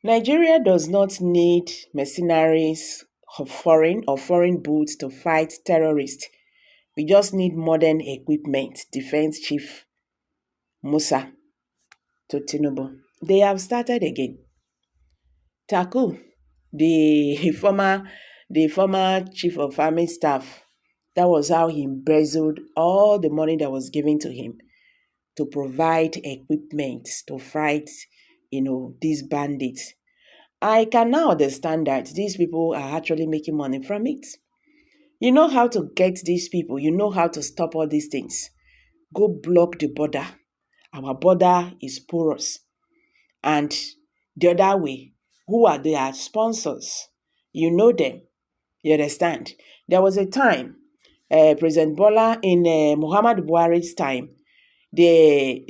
Nigeria does not need mercenaries of foreign boats to fight terrorists. We just need modern equipment, Defense Chief Musa to Tinubu. They have started again. Taku, the former chief of army staff, that was how he embezzled all the money that was given to him to provide equipment to fight, these bandits. I can now understand that these people are actually making money from it. You know how to get these people, you know how to stop all these things. Go block the border. Our border is porous. And the other way, who are their sponsors? You know them. You understand? There was a time, President Bola in Muhammad Buhari's time, the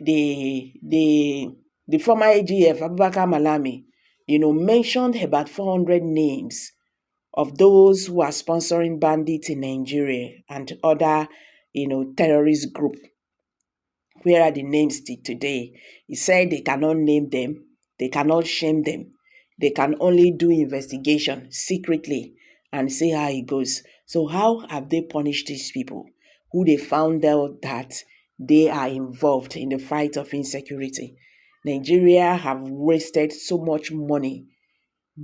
former AGF, Abubakar Malami, mentioned about 400 names of those who are sponsoring bandits in Nigeria and other, terrorist group. Where are the names today? He said they cannot name them, they cannot shame them, they can only do investigation secretly and see how it goes. So how have they punished these people who they found out that they are involved in the fight of insecurity? Nigeria have wasted so much money,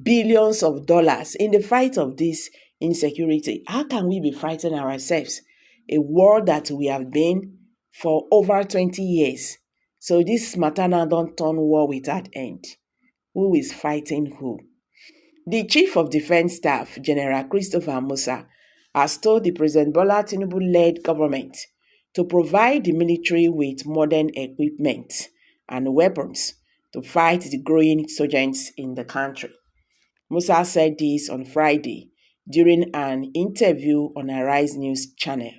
billions of dollars in the fight of this insecurity. How can we be fighting ourselves? A war that we have been for over 20 years. So this matter now don't turn war without end. Who is fighting who? The Chief of Defense Staff, General Christopher Musa, has told the President Bola Tinubu-led government to provide the military with modern equipment and weapons to fight the growing insurgents in the country. Musa said this on Friday during an interview on Arise News channel,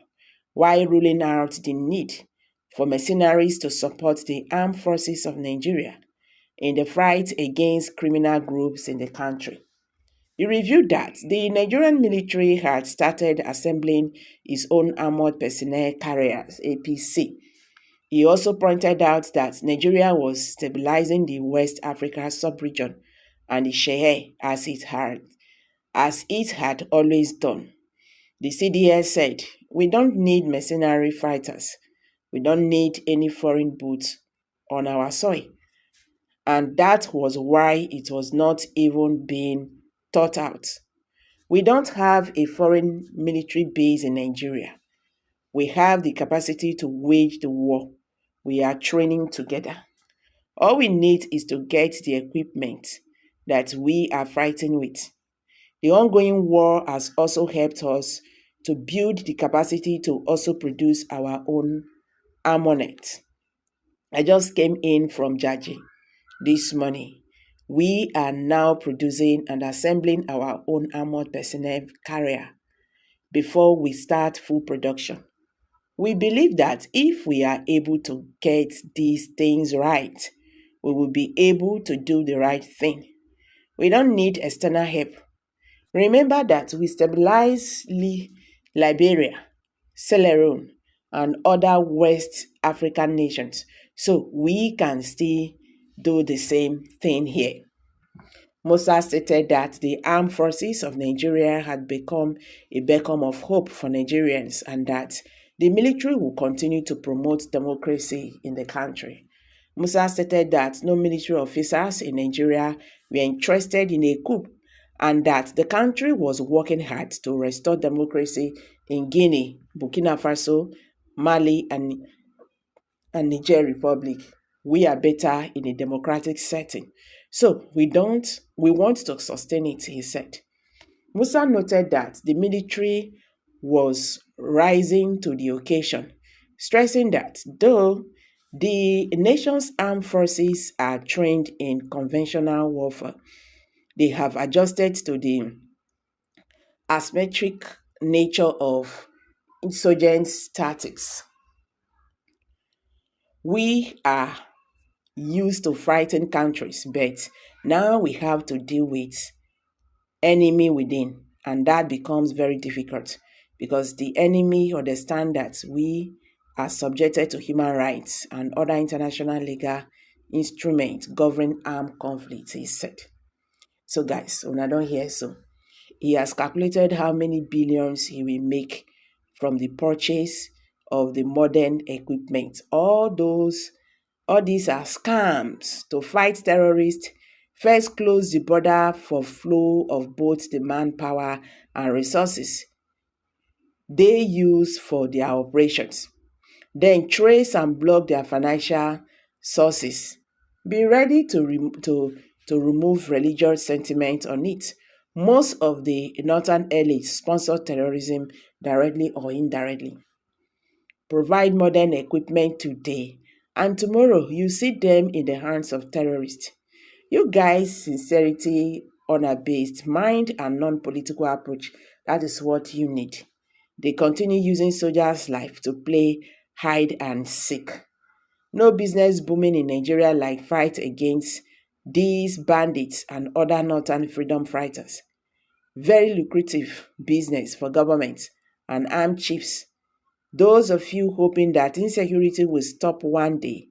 while ruling out the need for mercenaries to support the armed forces of Nigeria in the fight against criminal groups in the country. He revealed that the Nigerian military had started assembling its own armored personnel carriers, APC. He also pointed out that Nigeria was stabilizing the West Africa sub-region and the Sahel as it had always done. The CDS said, "We don't need mercenary fighters. We don't need any foreign boots on our soil." And that was why it was not even being thought out. We don't have a foreign military base in Nigeria. We have the capacity to wage the war. We are training together. All we need is to get the equipment that we are fighting with. The ongoing war has also helped us to build the capacity to also produce our own armament. I just came in from Jaji this morning. We are now producing and assembling our own armored personnel carrier before we start full production. We believe that if we are able to get these things right, we will be able to do the right thing. We don't need external help. Remember that we stabilize Liberia, Sierra Leone, and other West African nations, so we can still do the same thing here. Musa stated that the armed forces of Nigeria had become a beacon of hope for Nigerians and that the military will continue to promote democracy in the country. Musa stated that no military officers in Nigeria were interested in a coup and that the country was working hard to restore democracy in Guinea, Burkina Faso, Mali, and Niger Republic. We are better in a democratic setting. So we want to sustain it, he said. Musa noted that the military was rising to the occasion, stressing that though the nation's armed forces are trained in conventional warfare, they have adjusted to the asymmetric nature of insurgent tactics. We are used to fighting countries, but now we have to deal with enemy within, and that becomes very difficult because the enemy understand that we are subjected to human rights and other international legal instruments governing armed conflicts, he said. So guys, when I don't hear so, he has calculated how many billions he will make from the purchase of the modern equipment. All these are scams to fight terrorists. First, close the border for flow of both the manpower and resources they use for their operations. Then trace and block their financial sources. Be ready to remove religious sentiment on it. Most of the northern elites sponsor terrorism directly or indirectly. Provide modern equipment today, and tomorrow you see them in the hands of terrorists. You guys, sincerity, honor-based, mind and non-political approach, that is what you need. They continue using soldiers' life to play hide and seek. No business booming in Nigeria like fight against these bandits and other northern freedom fighters. Very lucrative business for governments and armed chiefs. Those of you hoping that insecurity will stop one day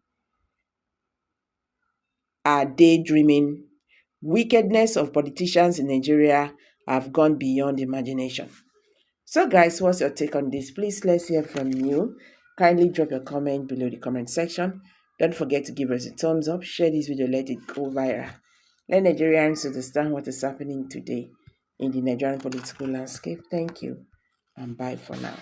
are daydreaming. Wickedness of politicians in Nigeria have gone beyond imagination. So guys, what's your take on this? Please, let's hear from you. Kindly drop your comment below the comment section. Don't forget to give us a thumbs up. Share this video, let it go viral. Let Nigerians understand what is happening today in the Nigerian political landscape. Thank you and bye for now.